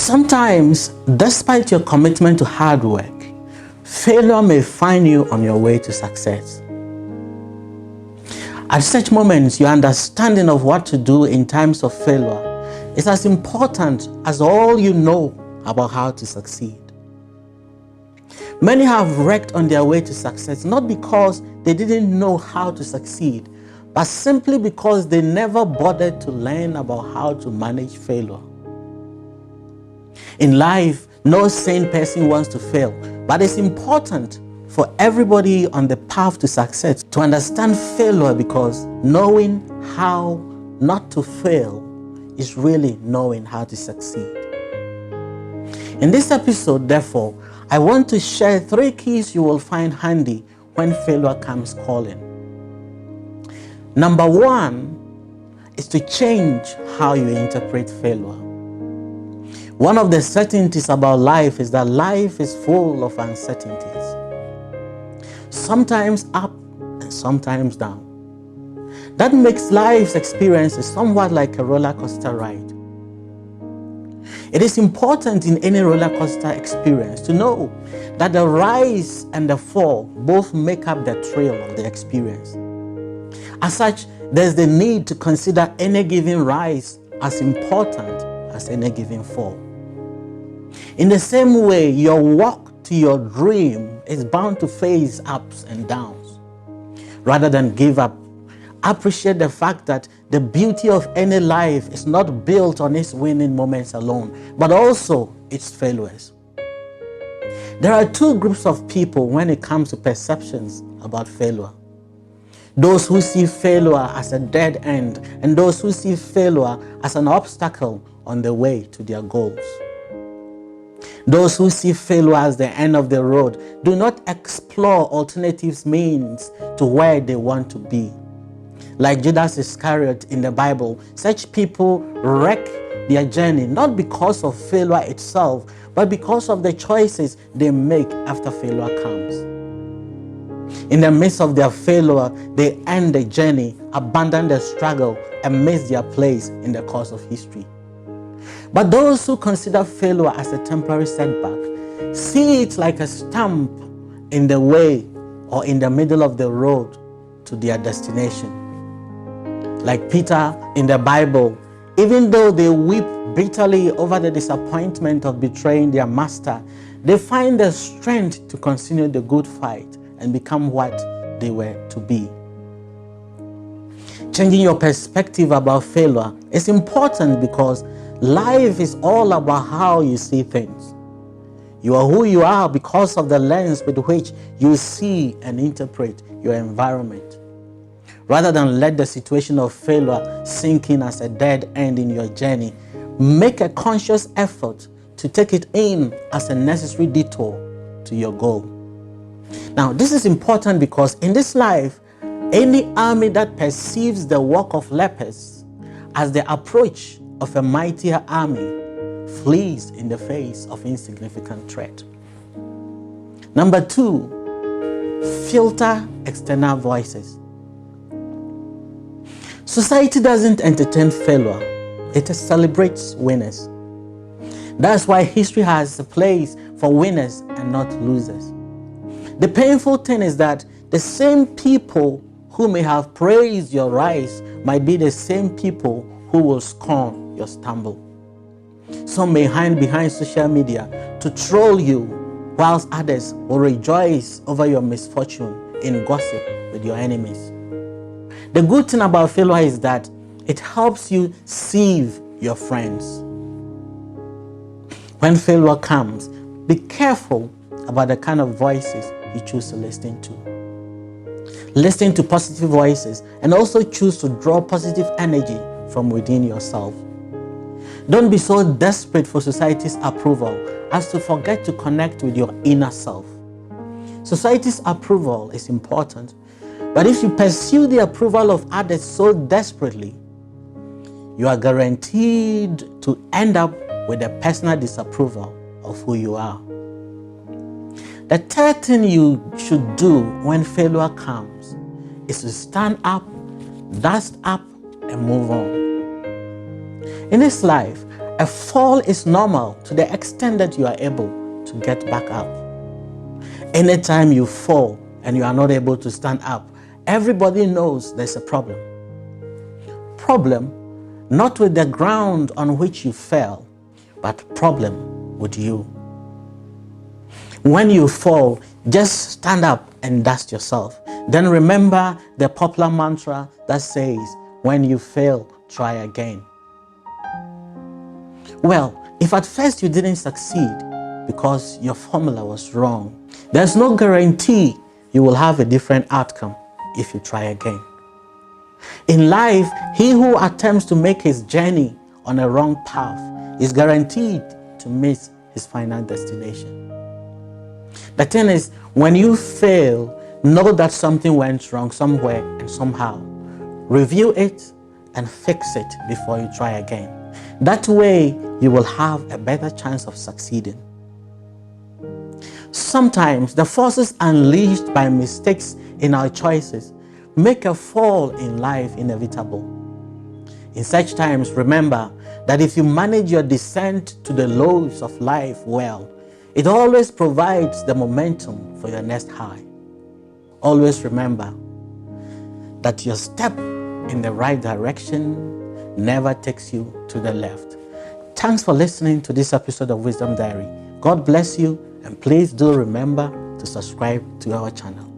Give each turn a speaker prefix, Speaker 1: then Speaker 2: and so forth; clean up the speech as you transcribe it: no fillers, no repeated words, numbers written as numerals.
Speaker 1: Sometimes, despite your commitment to hard work, failure may find you on your way to success. At such moments, your understanding of what to do in times of failure is as important as all you know about how to succeed. Many have wrecked on their way to success, not because they didn't know how to succeed, but simply because they never bothered to learn about how to manage failure. In life, no sane person wants to fail, but it's important for everybody on the path to success to understand failure, because knowing how not to fail is really knowing how to succeed. In this episode, therefore, I want to share 3 keys you will find handy when failure comes calling. Number 1 is to change how you interpret failure. One of the certainties about life is that life is full of uncertainties. Sometimes up and sometimes down. That makes life's experiences somewhat like a roller coaster ride. It is important in any roller coaster experience to know that the rise and the fall both make up the thrill of the experience. As such, there's the need to consider any given rise as important as any given fall. In the same way, your walk to your dream is bound to face ups and downs. Rather than give up, appreciate the fact that the beauty of any life is not built on its winning moments alone, but also its failures. There are 2 groups of people when it comes to perceptions about failure. Those who see failure as a dead end, and those who see failure as an obstacle on the way to their goals. Those who see failure as the end of the road do not explore alternative means to where they want to be. Like Judas Iscariot in the Bible, such people wreck their journey not because of failure itself, but because of the choices they make after failure comes. In the midst of their failure, they end the journey, abandon the struggle, and miss their place in the course of history. But those who consider failure as a temporary setback see it like a stump in the way or in the middle of the road to their destination. Like Peter in the Bible, even though they weep bitterly over the disappointment of betraying their master, they find the strength to continue the good fight and become what they were to be. Changing your perspective about failure is important because life is all about how you see things. You are who you are because of the lens with which you see and interpret your environment. Rather than let the situation of failure sink in as a dead end in your journey, make a conscious effort to take it in as a necessary detour to your goal. Now, this is important because in this life, any army that perceives the work of lepers as the approach of a mightier army flees in the face of insignificant threat. Number 2, filter external voices. Society doesn't entertain failure, it celebrates winners. That's why history has a place for winners and not losers. The painful thing is that the same people who may have praised your rise might be the same people who will scorn your stumble. Some may hide behind social media to troll you, whilst others will rejoice over your misfortune in gossip with your enemies. The good thing about failure is that it helps you sieve your friends. When failure comes, be careful about the kind of voices you choose to listen to. Listen to positive voices and also choose to draw positive energy from within yourself. Don't be so desperate for society's approval as to forget to connect with your inner self. Society's approval is important, but if you pursue the approval of others so desperately, you are guaranteed to end up with a personal disapproval of who you are. The third thing you should do when failure comes is to stand up, dust up, and move on. In this life, A fall is normal to the extent that you are able to get back up. Anytime you fall and you are not able to stand up, everybody knows there's a problem. Problem not with the ground on which you fell, but problem with you. When you fall, just stand up and dust yourself. Then remember the popular mantra that says, when you fail, try again. Well, if at first you didn't succeed because your formula was wrong, there's no guarantee you will have a different outcome if you try again. In life, he who attempts to make his journey on a wrong path is guaranteed to miss his final destination. The thing is, when you fail, know that something went wrong somewhere and somehow. Review it and fix it before you try again. That way, you will have a better chance of succeeding. Sometimes the forces unleashed by mistakes in our choices make a fall in life inevitable. In such times, remember that if you manage your descent to the lows of life well, it always provides the momentum for your next high. Always remember that your step in the right direction never takes you to the left. Thanks for listening to this episode of Wisdom Diary. God bless you, and please do remember to subscribe to our channel.